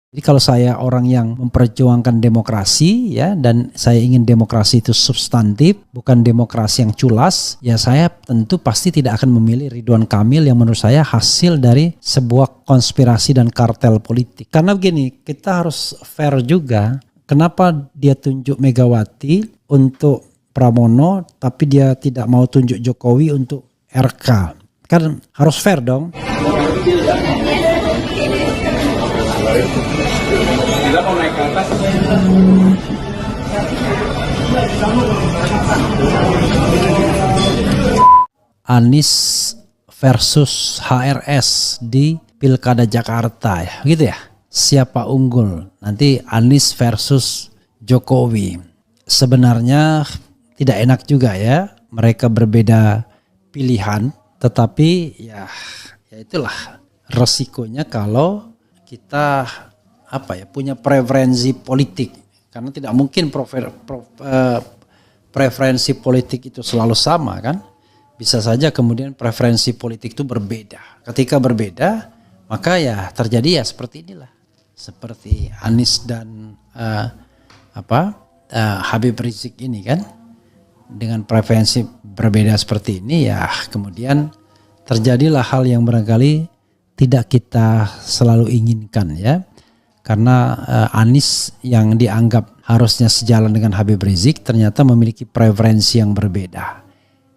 Jadi kalau saya orang yang memperjuangkan demokrasi ya, dan saya ingin demokrasi itu substantif, bukan demokrasi yang culas, ya saya tentu pasti tidak akan memilih Ridwan Kamil yang menurut saya hasil dari sebuah konspirasi dan kartel politik. Karena begini, kita harus fair juga. Kenapa dia tunjuk Megawati untuk Pramono tapi dia tidak mau tunjuk Jokowi untuk RK? Kan harus fair dong. Tidak mau naik ke atas. Anies versus HRS di Pilkada Jakarta ya, gitu ya. Siapa unggul? Nanti Anies versus Jokowi. Sebenarnya tidak enak juga ya, mereka berbeda pilihan, tetapi ya itulah resikonya kalau kita punya preferensi politik, karena tidak mungkin preferensi politik itu selalu sama kan, bisa saja kemudian preferensi politik itu berbeda. Ketika berbeda maka ya terjadi ya seperti inilah, seperti Anies dan Habib Rizik ini kan, dengan preferensi berbeda seperti ini ya kemudian terjadilah hal yang barangkali tidak kita selalu inginkan ya. Karena Anies yang dianggap harusnya sejalan dengan Habib Rizik ternyata memiliki preferensi yang berbeda.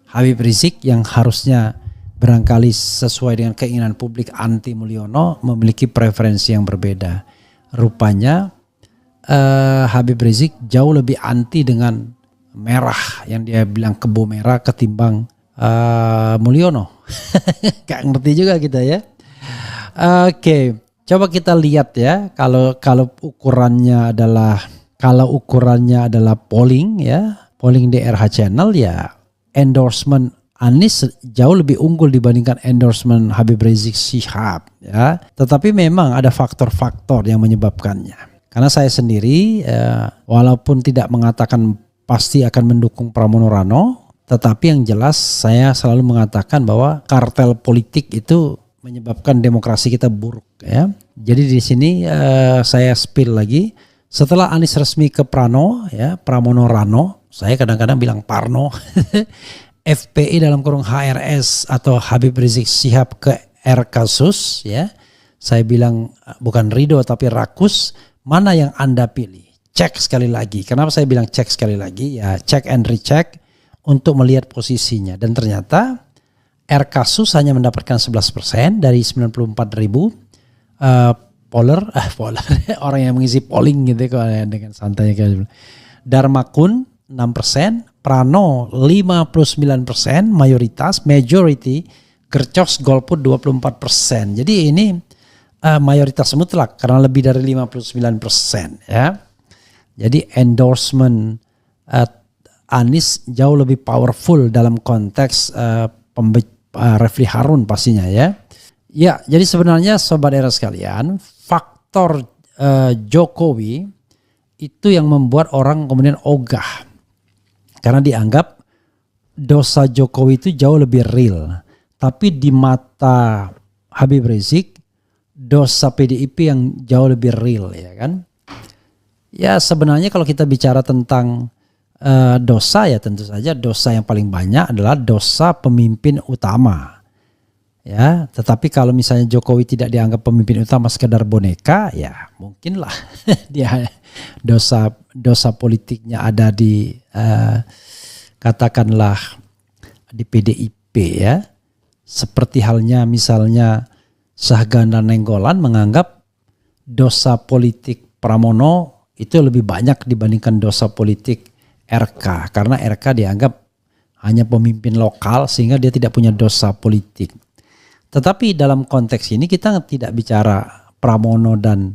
Habib Rizik yang harusnya barangkali sesuai dengan keinginan publik anti Mulyono memiliki preferensi yang berbeda. Rupanya Habib Rizik jauh lebih anti dengan merah, yang dia bilang kebo merah, ketimbang Mulyono. Gak ngerti juga kita ya. Oke. Coba kita lihat ya, kalau ukurannya adalah polling ya, polling di RH Channel ya, endorsement Anies jauh lebih unggul dibandingkan endorsement Habib Rizik Syihab ya. Tetapi memang ada faktor-faktor yang menyebabkannya. Karena saya sendiri walaupun tidak mengatakan pasti akan mendukung Pramono Rano, tetapi yang jelas saya selalu mengatakan bahwa kartel politik itu menyebabkan demokrasi kita buruk ya. Jadi di sini saya spill lagi, setelah Anies resmi ke Pramono Rano, saya kadang-kadang bilang Parno, FPI dalam kurung HRS atau Habib Rizik Syihab ke RKsus ya. Saya bilang bukan Ridho tapi Rakus, mana yang Anda pilih? Cek sekali lagi. Kenapa saya bilang cek sekali lagi? Ya check and recheck untuk melihat posisinya, dan ternyata RKsus hanya mendapatkan 11% dari 94.000 poller orang yang mengisi polling gitu dengan santai kayak. Darmakun 6%, Prano 59% majority, Gercos Golput 24%. Jadi ini mayoritas mutlak karena lebih dari 59% ya. Jadi endorsement Anies jauh lebih powerful dalam konteks Refli Harun pastinya ya. Ya, jadi sebenarnya sobat era sekalian, faktor Jokowi itu yang membuat orang kemudian ogah. Karena dianggap dosa Jokowi itu jauh lebih real. Tapi di mata Habib Rizik, dosa PDIP yang jauh lebih real ya kan. Ya sebenarnya kalau kita bicara tentang dosa ya tentu saja dosa yang paling banyak adalah dosa pemimpin utama ya. Tetapi kalau misalnya Jokowi tidak dianggap pemimpin utama, sekedar boneka, ya mungkinlah dia dosa politiknya ada di katakanlah di PDIP ya. Seperti halnya misalnya Syahganda Nainggolan menganggap dosa politik Pramono itu lebih banyak dibandingkan dosa politik RK, karena RK dianggap hanya pemimpin lokal sehingga dia tidak punya dosa politik. Tetapi dalam konteks ini kita tidak bicara Pramono dan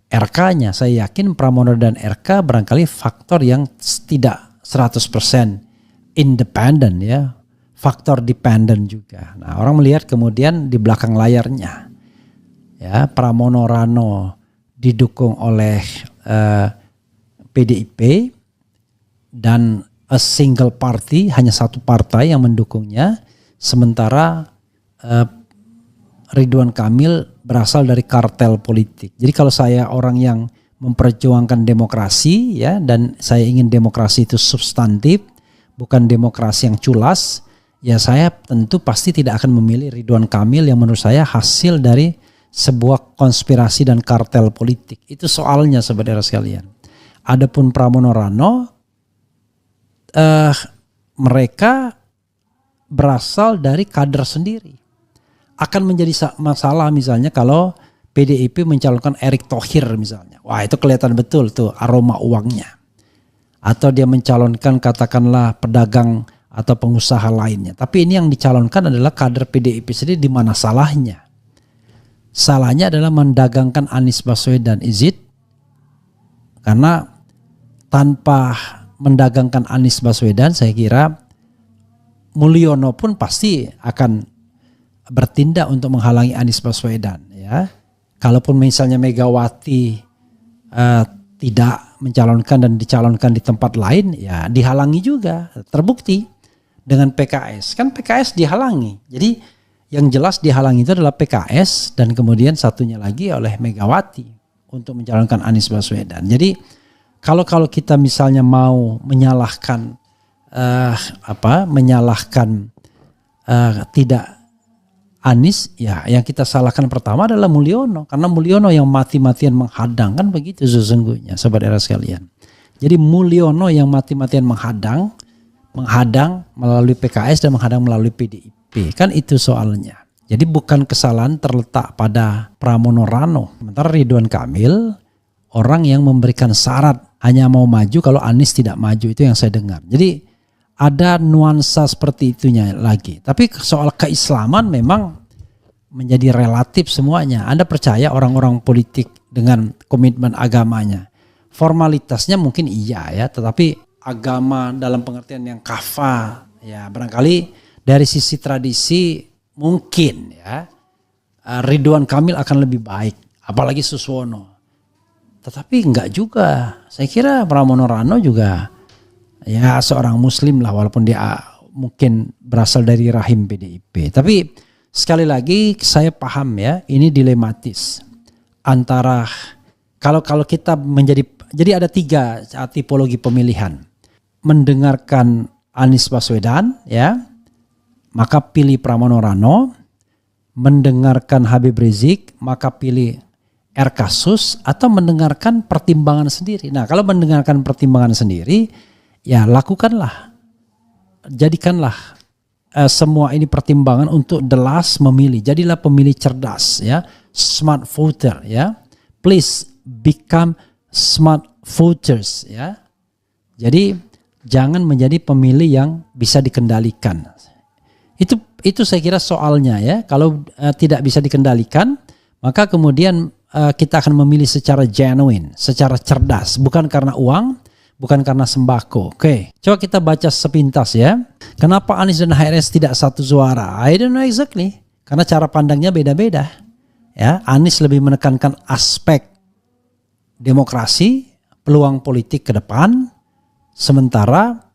RK-nya. Saya yakin Pramono dan RK barangkali faktor yang tidak 100% independen ya, faktor dependen juga. Nah, orang melihat kemudian di belakang layarnya ya, Pramono Rano didukung oleh PDIP dan a single party, hanya satu partai yang mendukungnya, sementara Ridwan Kamil berasal dari kartel politik. Jadi kalau saya orang yang memperjuangkan demokrasi ya, dan saya ingin demokrasi itu substantif, bukan demokrasi yang culas, ya saya tentu pasti tidak akan memilih Ridwan Kamil yang menurut saya hasil dari sebuah konspirasi dan kartel politik. Itu soalnya saudara sekalian. Adapun Pramono Rano, mereka berasal dari kader sendiri. Akan menjadi masalah misalnya kalau PDIP mencalonkan Erick Thohir misalnya. Wah, itu kelihatan betul tuh aroma uangnya. Atau dia mencalonkan katakanlah pedagang atau pengusaha lainnya. Tapi ini yang dicalonkan adalah kader PDIP sendiri. Di mana salahnya? Salahnya adalah mendagangkan Anies Baswedan. Is it? Karena tanpa mendagangkan Anies Baswedan, saya kira Mulyono pun pasti akan bertindak untuk menghalangi Anies Baswedan. Ya, kalaupun misalnya Megawati tidak mencalonkan dan dicalonkan di tempat lain, ya dihalangi juga. Terbukti dengan PKS, kan PKS dihalangi. Jadi yang jelas dihalangi itu adalah PKS dan kemudian satunya lagi oleh Megawati untuk mencalonkan Anies Baswedan. Jadi kalau kita misalnya mau menyalahkan tidak Anies, ya yang kita salahkan pertama adalah Mulyono, karena Mulyono yang mati-matian menghadang, kan begitu sesungguhnya saudara sekalian. Jadi Mulyono yang mati-matian menghadang melalui PKS dan menghadang melalui PDIP, kan itu soalnya. Jadi bukan kesalahan terletak pada Pramono Rano. Sementara Ridwan Kamil orang yang memberikan syarat hanya mau maju kalau Anies tidak maju, itu yang saya dengar. Jadi ada nuansa seperti itunya lagi. Tapi soal keislaman memang menjadi relatif semuanya. Anda percaya orang-orang politik dengan komitmen agamanya. Formalitasnya mungkin iya ya, tetapi agama dalam pengertian yang kafah, ya barangkali dari sisi tradisi mungkin ya Ridwan Kamil akan lebih baik, apalagi Suswono. Tetapi enggak juga. Saya kira Pramono Rano juga ya seorang muslim lah, walaupun dia mungkin berasal dari rahim PDIP. Tapi sekali lagi saya paham ya, ini dilematis antara kalau kita jadi ada 3 tipologi pemilihan. Mendengarkan Anies Baswedan ya, maka pilih Pramono Rano. Mendengarkan Habib Rizik, maka pilih R. Kasus, atau mendengarkan pertimbangan sendiri. Nah, kalau mendengarkan pertimbangan sendiri, ya lakukanlah, jadikanlah semua ini pertimbangan untuk the last memilih. Jadilah pemilih cerdas ya, smart voter ya. Please become smart voters ya. Jadi jangan menjadi pemilih yang bisa dikendalikan. Itu saya kira soalnya ya. Kalau tidak bisa dikendalikan, maka kemudian kita akan memilih secara genuine, secara cerdas, bukan karena uang, bukan karena sembako. Oke, coba kita baca sepintas ya. Kenapa Anies dan HRS tidak satu suara? I don't know exactly. Karena cara pandangnya beda-beda. Ya, Anies lebih menekankan aspek demokrasi, peluang politik ke depan, sementara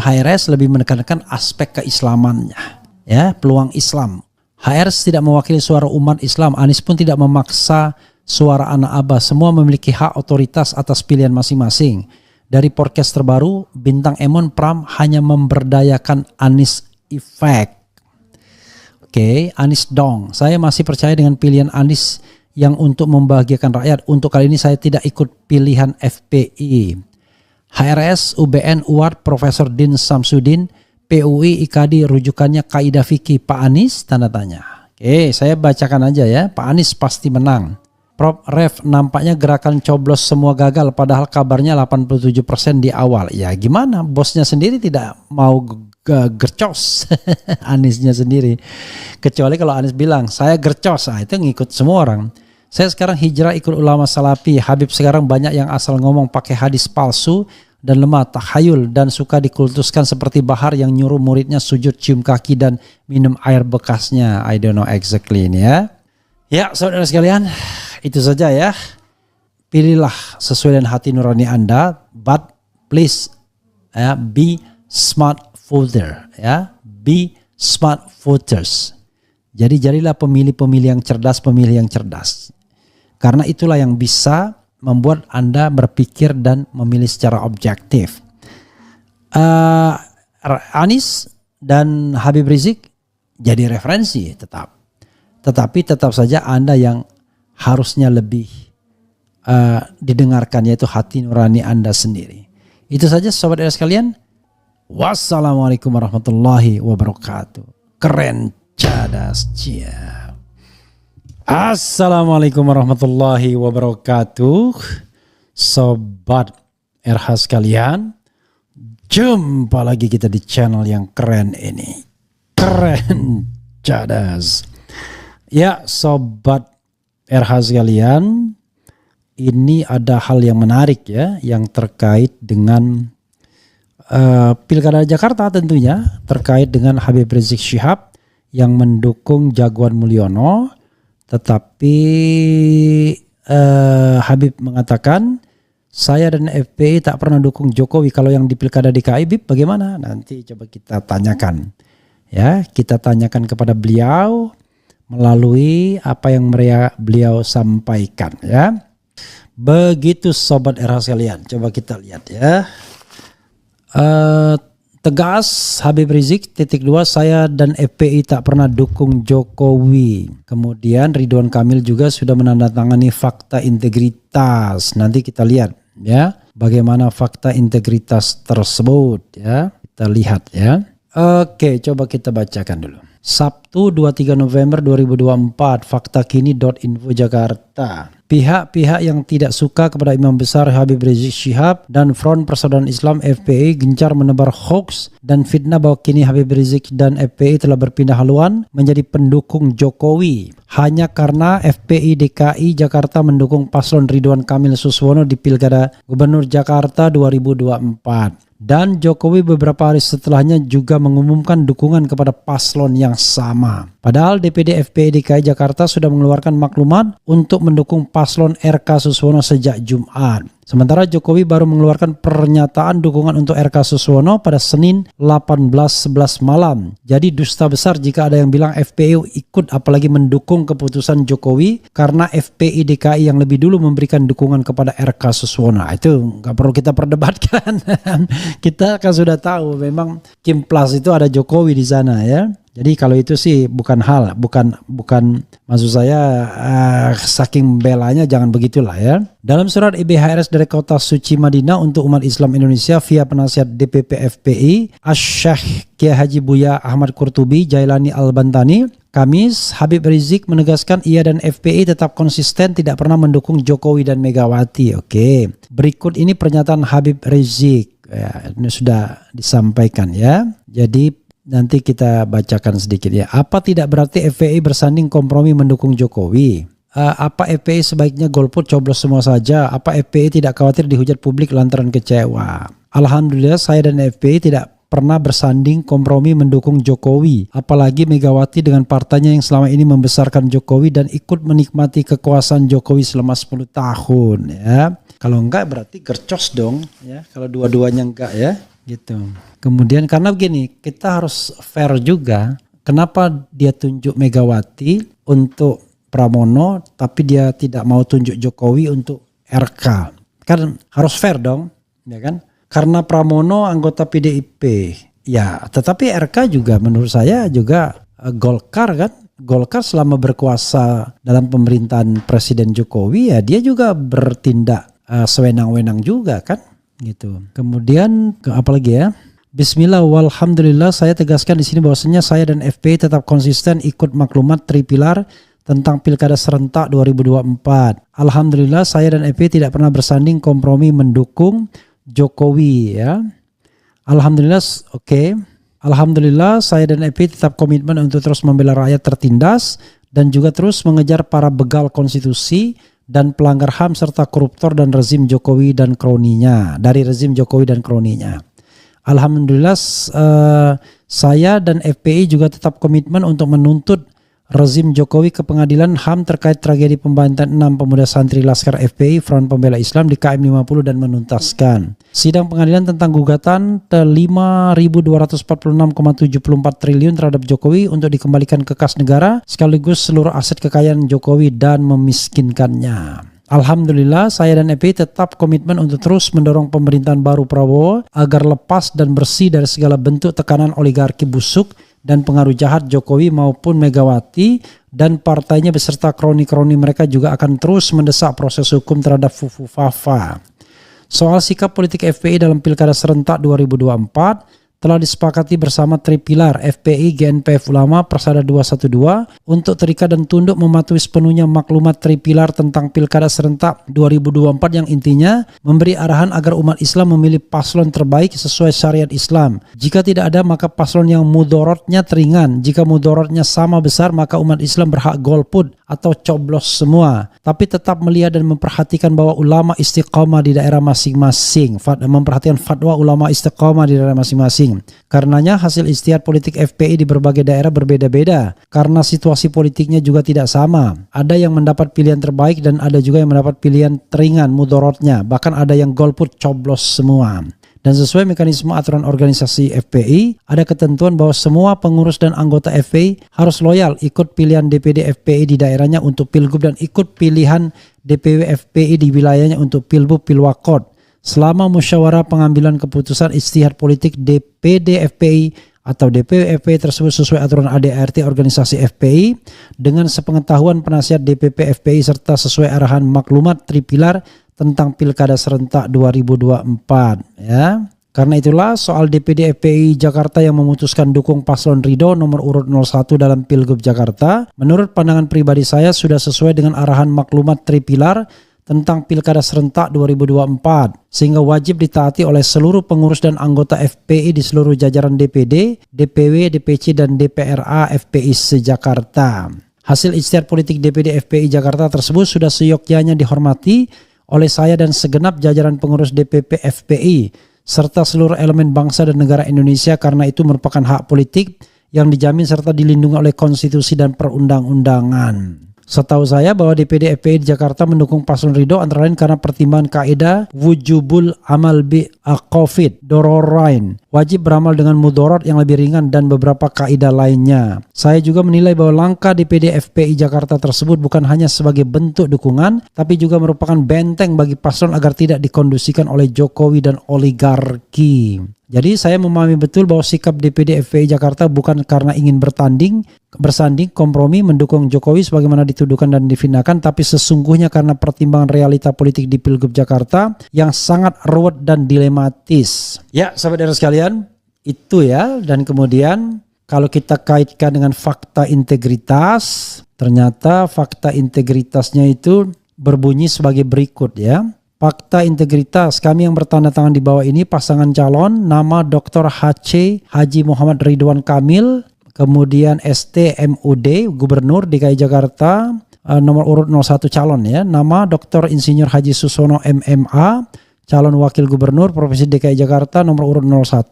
HRS lebih menekankan aspek keislamannya. Ya, peluang Islam. HRS tidak mewakili suara umat Islam. Anies pun tidak memaksa suara anak abah. Semua memiliki hak otoritas atas pilihan masing-masing. Dari podcast terbaru, Bintang Emon Pram hanya memberdayakan Anies Effect. Oke, Anies dong. Saya masih percaya dengan pilihan Anies yang untuk membahagiakan rakyat. Untuk kali ini saya tidak ikut pilihan FPI. HRS, UBN, UAR, Profesor Din Samsudin, PUI, IKADI, rujukannya Kaidah Fikih. Pak Anies, tanda tanya. Oke, saya bacakan aja ya. Pak Anies pasti menang. Prof Ref, nampaknya gerakan coblos semua gagal padahal kabarnya 87% di awal. Ya gimana, bosnya sendiri tidak mau gercos. Aniesnya sendiri. Kecuali kalau Anies bilang saya gercos, itu ngikut semua orang. Saya sekarang hijrah ikut ulama salafi. Habib sekarang banyak yang asal ngomong pakai hadis palsu dan lemah takhayul dan suka dikultuskan seperti Bahar yang nyuruh muridnya sujud cium kaki dan minum air bekasnya. I don't know exactly ini ya. Ya saudara sekalian, itu saja ya. Pilihlah sesuai dengan hati nurani Anda, but please be smart voter ya. Be smart voters. Jadi jadilah pemilih-pemilih yang cerdas, pemilih yang cerdas. Karena itulah yang bisa membuat Anda berpikir dan memilih secara objektif. Anies dan Habib Rizik jadi referensi tetap. Tetapi tetap saja Anda yang harusnya lebih didengarkan, yaitu hati nurani Anda sendiri. Itu saja sobat era sekalian. Wassalamualaikum warahmatullahi wabarakatuh. Keren, cadas, cia. Assalamualaikum warahmatullahi wabarakatuh. Sobat RH sekalian, jumpa lagi kita di channel yang keren ini. Keren, cadas. Ya sobat RH sekalian, ini ada hal yang menarik ya, yang terkait dengan Pilkada Jakarta tentunya, terkait dengan Habib Rizik Syihab yang mendukung Jagoan Mulyono. Tetapi Habib mengatakan, saya dan FPI tak pernah dukung Jokowi. Kalau yang di Pilkada DKI, Bib bagaimana? Nanti coba kita tanyakan. Ya, kita tanyakan kepada beliau melalui apa yang beliau sampaikan ya. Begitu sobat RH sekalian, coba kita lihat ya. Tegas Habib Rizik, _2, saya dan FPI tak pernah dukung Jokowi. Kemudian Ridwan Kamil juga sudah menandatangani fakta integritas. Nanti kita lihat ya bagaimana fakta integritas tersebut ya. Kita lihat ya. Oke, coba kita bacakan dulu. Sabtu 23 November 2024, faktakini.info Jakarta. Pihak-pihak yang tidak suka kepada Imam Besar Habib Rizik Syihab dan Front Persaudaraan Islam FPI gencar menebar hoax dan fitnah bahwa kini Habib Rizik dan FPI telah berpindah haluan menjadi pendukung Jokowi hanya karena FPI DKI Jakarta mendukung paslon Ridwan Kamil Suswono di Pilkada Gubernur Jakarta 2024. Dan Jokowi beberapa hari setelahnya juga mengumumkan dukungan kepada paslon yang sama. Padahal DPD FPI DKI Jakarta sudah mengeluarkan maklumat untuk mendukung paslon RK Suswono sejak Jumat. Sementara Jokowi baru mengeluarkan pernyataan dukungan untuk RK Suswono pada Senin 18.11 malam. Jadi dusta besar jika ada yang bilang FPI ikut apalagi mendukung keputusan Jokowi karena FPI DKI yang lebih dulu memberikan dukungan kepada RK Suswono. Itu nggak perlu kita perdebatkan. Kita kan sudah tahu memang Kim Plus itu ada Jokowi di sana ya. Jadi kalau itu sih bukan maksud saya saking belanya jangan begitulah ya. Dalam surat IBHRS dari Kota Suci Madinah untuk umat Islam Indonesia via penasihat DPP FPI Asy-Syaikh Kiai Haji Buya Ahmad Qurtubi Jailani Al-Bantani, Kamis, Habib Rizik menegaskan ia dan FPI tetap konsisten tidak pernah mendukung Jokowi dan Megawati. Oke, berikut ini pernyataan Habib Rizik. Ya, ini sudah disampaikan ya. Jadi nanti kita bacakan sedikit ya. Apa tidak berarti FPI bersanding kompromi mendukung Jokowi? Apa FPI sebaiknya golput coblos semua saja? Apa FPI tidak khawatir dihujat publik lantaran kecewa? Alhamdulillah saya dan FPI tidak pernah bersanding kompromi mendukung Jokowi. Apalagi Megawati dengan partainya yang selama ini membesarkan Jokowi dan ikut menikmati kekuasaan Jokowi selama 10 tahun ya. Kalau enggak berarti gercos dong ya. Kalau dua-duanya enggak ya. Gitu. Kemudian karena begini, kita harus fair juga. Kenapa dia tunjuk Megawati untuk Pramono tapi dia tidak mau tunjuk Jokowi untuk RK? Kan harus fair dong, ya kan? Karena Pramono anggota PDIP. Ya, tetapi RK juga menurut saya juga Golkar kan? Golkar selama berkuasa dalam pemerintahan Presiden Jokowi ya dia juga bertindak sewenang-wenang juga kan? Gitu. Kemudian apa lagi ya? Bismillah walhamdulillah, saya tegaskan di sini bahwasanya saya dan FPI tetap konsisten ikut maklumat Tripilar tentang Pilkada serentak 2024. Alhamdulillah saya dan FPI tidak pernah bersanding kompromi mendukung Jokowi ya. Alhamdulillah oke. Alhamdulillah saya dan FPI tetap komitmen untuk terus membela rakyat tertindas dan juga terus mengejar para begal konstitusi dan pelanggar HAM serta koruptor dan rezim Jokowi dan kroninya, dari rezim Jokowi dan kroninya. Alhamdulillah saya dan FPI juga tetap komitmen untuk menuntut rezim Jokowi ke pengadilan HAM terkait tragedi pembantaian 6 pemuda santri Laskar FPI Front Pembela Islam di KM 50 dan menuntaskan. Sidang pengadilan tentang gugatan 5.246,74 triliun terhadap Jokowi untuk dikembalikan ke kas negara sekaligus seluruh aset kekayaan Jokowi dan memiskinkannya. Alhamdulillah, saya dan FPI tetap komitmen untuk terus mendorong pemerintahan baru Prabowo agar lepas dan bersih dari segala bentuk tekanan oligarki busuk dan pengaruh jahat Jokowi maupun Megawati, dan partainya beserta kroni-kroni mereka juga akan terus mendesak proses hukum terhadap Fufu Fafa. Soal sikap politik FPI dalam Pilkada serentak 2024, telah disepakati bersama Tripilar FPI GNPF Ulama Persada 212 untuk terikat dan tunduk mematuhi sepenuhnya maklumat Tripilar tentang Pilkada serentak 2024 yang intinya memberi arahan agar umat Islam memilih paslon terbaik sesuai syariat Islam. Jika tidak ada maka paslon yang mudorotnya teringan. Jika mudorotnya sama besar maka umat Islam berhak golput atau coblos semua. Tapi tetap melihat dan memperhatikan bahwa ulama istiqomah di daerah masing-masing. Memperhatikan fatwa ulama istiqomah di daerah masing-masing. Karenanya hasil ijtihad politik FPI di berbagai daerah berbeda-beda karena situasi politiknya juga tidak sama. Ada yang mendapat pilihan terbaik dan ada juga yang mendapat pilihan teringan mudorotnya, bahkan ada yang golput coblos semua. Dan sesuai mekanisme aturan organisasi FPI, ada ketentuan bahwa semua pengurus dan anggota FPI harus loyal ikut pilihan DPD FPI di daerahnya untuk Pilgub dan ikut pilihan DPW FPI di wilayahnya untuk Pilbub Pilwakot. Selama musyawarah pengambilan keputusan ijtihad politik DPD FPI atau DPW FPI tersebut sesuai aturan ADART organisasi FPI dengan sepengetahuan penasihat DPP FPI serta sesuai arahan maklumat Tripilar tentang Pilkada serentak 2024 ya. Karena itulah soal DPD FPI Jakarta yang memutuskan dukung paslon Ridho nomor urut 01 dalam Pilgub Jakarta, menurut pandangan pribadi saya sudah sesuai dengan arahan maklumat Tripilar tentang Pilkada serentak 2024 sehingga wajib ditaati oleh seluruh pengurus dan anggota FPI di seluruh jajaran DPD, DPW, DPC dan DPRA FPI se-Jakarta. Hasil ijtihad politik DPD FPI Jakarta tersebut sudah seyogyanya dihormati oleh saya dan segenap jajaran pengurus DPP FPI serta seluruh elemen bangsa dan negara Indonesia karena itu merupakan hak politik yang dijamin serta dilindungi oleh konstitusi dan perundang-undangan. Setahu saya bahwa DPD FPI di Jakarta mendukung paslon Ridho antara lain karena pertimbangan kaidah wujubul amal bi aqafid dororain, wajib beramal dengan mudorot yang lebih ringan dan beberapa kaidah lainnya. Saya juga menilai bahwa langkah DPD FPI Jakarta tersebut bukan hanya sebagai bentuk dukungan, tapi juga merupakan benteng bagi paslon agar tidak dikondusikan oleh Jokowi dan oligarki. Jadi saya memahami betul bahwa sikap DPD FPI Jakarta bukan karena ingin bersanding, kompromi, mendukung Jokowi sebagaimana dituduhkan dan difitnahkan, tapi sesungguhnya karena pertimbangan realita politik di Pilgub Jakarta yang sangat ruwet dan dilematis. Ya, sahabat daerah sekalian, itu ya. Dan kemudian kalau kita kaitkan dengan fakta integritas, ternyata fakta integritasnya itu berbunyi sebagai berikut ya. Fakta integritas kami yang bertanda tangan di bawah ini pasangan calon nama Dr. HC Haji Muhammad Ridwan Kamil, kemudian ST MUD Gubernur DKI Jakarta nomor urut 01 calon ya, nama Dr. Insinyur Haji Susono MMA calon wakil gubernur Provinsi DKI Jakarta nomor urut 01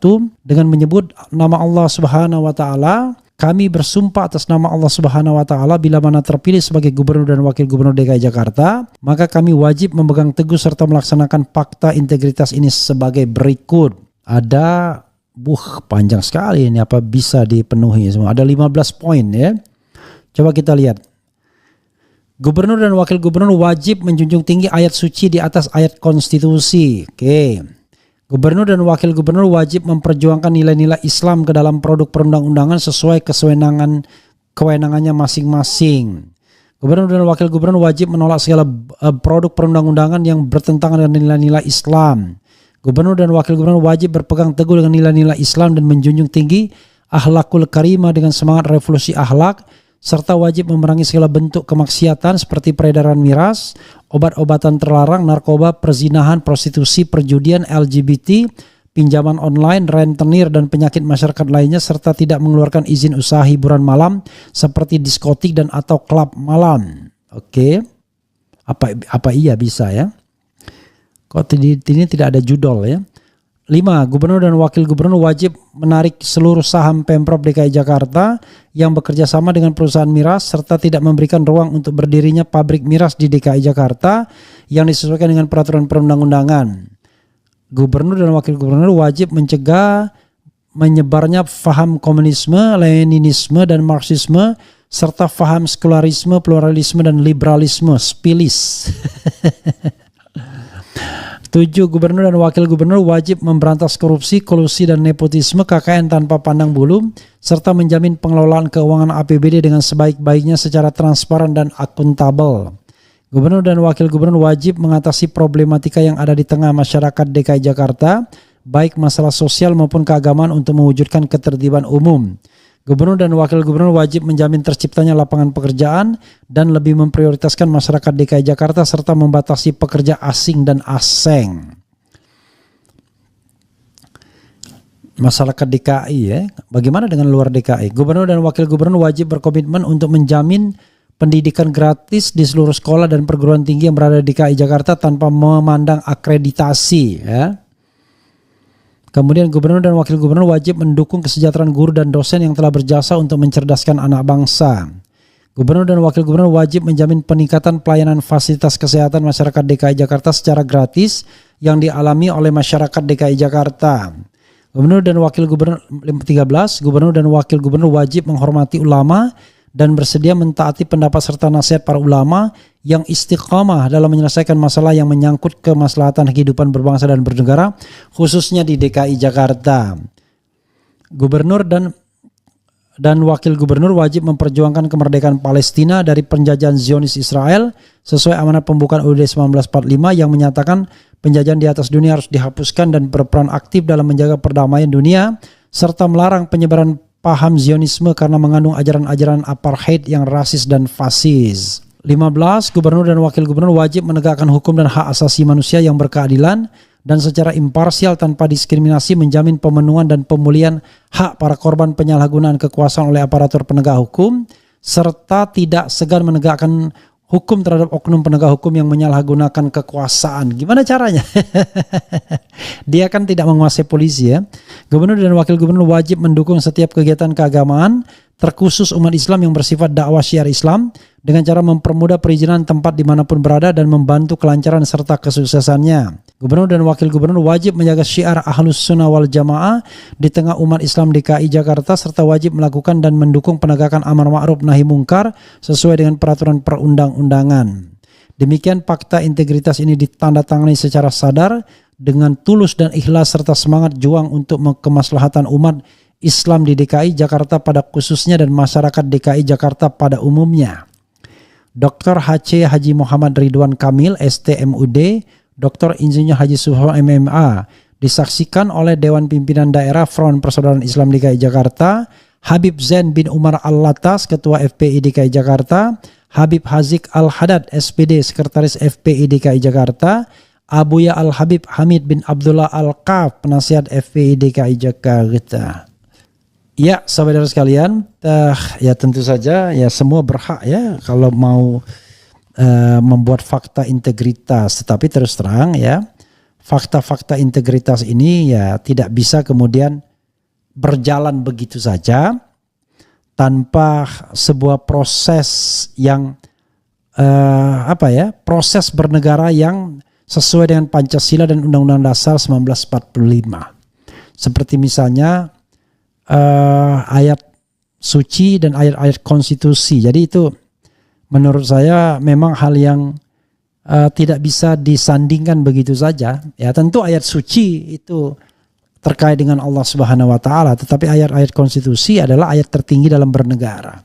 dengan menyebut nama Allah Subhanahu wa taala. Kami bersumpah atas nama Allah Subhanahu wa taala bila mana terpilih sebagai gubernur dan wakil gubernur DKI Jakarta, maka kami wajib memegang teguh serta melaksanakan fakta integritas ini sebagai berikut. Ada panjang sekali ini, apa bisa dipenuhi semua? Ada 15 poin ya. Coba kita lihat. Gubernur dan wakil gubernur wajib menjunjung tinggi ayat suci di atas ayat konstitusi. Oke. Gubernur dan wakil gubernur wajib memperjuangkan nilai-nilai Islam ke dalam produk perundang-undangan sesuai kewenangannya masing-masing. Gubernur dan wakil gubernur wajib menolak segala produk perundang-undangan yang bertentangan dengan nilai-nilai Islam. Gubernur dan wakil gubernur wajib berpegang teguh dengan nilai-nilai Islam dan menjunjung tinggi akhlakul karimah dengan semangat revolusi akhlak, serta wajib memerangi segala bentuk kemaksiatan seperti peredaran miras, obat-obatan terlarang, narkoba, perzinahan, prostitusi, perjudian, LGBT, pinjaman online, rentenir, dan penyakit masyarakat lainnya, serta tidak mengeluarkan izin usaha hiburan malam seperti diskotik dan atau klub malam. Oke, apa iya bisa ya? Kok ini tidak ada judul ya? 5. Gubernur dan wakil gubernur wajib menarik seluruh saham Pemprov DKI Jakarta yang bekerja sama dengan perusahaan miras serta tidak memberikan ruang untuk berdirinya pabrik miras di DKI Jakarta yang disesuaikan dengan peraturan perundang-undangan. Gubernur dan wakil gubernur wajib mencegah menyebarnya faham komunisme, leninisme, dan marxisme serta faham sekularisme, pluralisme, dan liberalisme, spilis. 7. Gubernur dan wakil gubernur wajib memberantas korupsi, kolusi, dan nepotisme KKN tanpa pandang bulu, serta menjamin pengelolaan keuangan APBD dengan sebaik-baiknya secara transparan dan akuntabel. Gubernur dan wakil gubernur wajib mengatasi problematika yang ada di tengah masyarakat DKI Jakarta, baik masalah sosial maupun keagamaan untuk mewujudkan ketertiban umum. Gubernur dan wakil gubernur wajib menjamin terciptanya lapangan pekerjaan dan lebih memprioritaskan masyarakat DKI Jakarta serta membatasi pekerja asing dan aseng. Masyarakat DKI ya, bagaimana dengan luar DKI? Gubernur dan wakil gubernur wajib berkomitmen untuk menjamin pendidikan gratis di seluruh sekolah dan perguruan tinggi yang berada di DKI Jakarta tanpa memandang akreditasi ya. Kemudian gubernur dan wakil gubernur wajib mendukung kesejahteraan guru dan dosen yang telah berjasa untuk mencerdaskan anak bangsa. Gubernur dan wakil gubernur wajib menjamin peningkatan pelayanan fasilitas kesehatan masyarakat DKI Jakarta secara gratis yang dialami oleh masyarakat DKI Jakarta. Gubernur dan wakil gubernur 13, gubernur dan wakil gubernur wajib menghormati ulama dan bersedia mentaati pendapat serta nasihat para ulama yang istiqamah dalam menyelesaikan masalah yang menyangkut kemaslahatan kehidupan berbangsa dan bernegara, khususnya di DKI Jakarta. Gubernur dan wakil gubernur wajib memperjuangkan kemerdekaan Palestina dari penjajahan Zionis Israel sesuai amanat pembukaan UUD 1945 yang menyatakan penjajahan di atas dunia harus dihapuskan dan berperan aktif dalam menjaga perdamaian dunia serta melarang penyebaran paham Zionisme karena mengandung ajaran-ajaran apartheid yang rasis dan fasis. 15. Gubernur dan wakil gubernur wajib menegakkan hukum dan hak asasi manusia yang berkeadilan dan secara imparsial tanpa diskriminasi menjamin pemenuhan dan pemulihan hak para korban penyalahgunaan kekuasaan oleh aparatur penegak hukum serta tidak segan menegakkan hukum terhadap oknum penegak hukum yang menyalahgunakan kekuasaan. Gimana caranya? Dia kan tidak menguasai polisi ya. Gubernur dan wakil gubernur wajib mendukung setiap kegiatan keagamaan terkhusus umat Islam yang bersifat dakwah syiar Islam dengan cara mempermudah perizinan tempat dimanapun berada dan membantu kelancaran serta kesuksesannya. Gubernur dan wakil gubernur wajib menjaga syiar Ahlus Sunnah wal Jamaah di tengah umat Islam DKI Jakarta serta wajib melakukan dan mendukung penegakan amar ma'ruf nahi mungkar sesuai dengan peraturan perundang-undangan. Demikian fakta integritas ini ditandatangani secara sadar dengan tulus dan ikhlas serta semangat juang untuk kemaslahatan umat Islam di DKI Jakarta pada khususnya dan masyarakat DKI Jakarta pada umumnya. Dr. H.C. Haji Muhammad Ridwan Kamil, STMUD, Dr. Insinyur Haji Suho MMA, disaksikan oleh Dewan Pimpinan Daerah Front Persaudaraan Islam DKI Jakarta, Habib Zain bin Umar Al-Latas, Ketua FPI DKI Jakarta, Habib Hazik Al-Hadad, SPD, Sekretaris FPI DKI Jakarta, Abuya Al-Habib Hamid bin Abdullah Al-Qaf, Penasihat FPI DKI Jakarta. Ya, saudara sekalian, ya tentu saja ya semua berhak ya kalau mau membuat fakta integritas, tetapi terus terang ya fakta-fakta integritas ini ya tidak bisa kemudian berjalan begitu saja tanpa sebuah proses yang proses bernegara yang sesuai dengan Pancasila dan Undang-Undang Dasar 1945. Seperti misalnya ayat suci dan ayat-ayat konstitusi. Jadi itu menurut saya memang hal yang tidak bisa disandingkan begitu saja. Ya tentu ayat suci itu terkait dengan Allah Subhanahu wa taala, tetapi ayat-ayat konstitusi adalah ayat tertinggi dalam bernegara.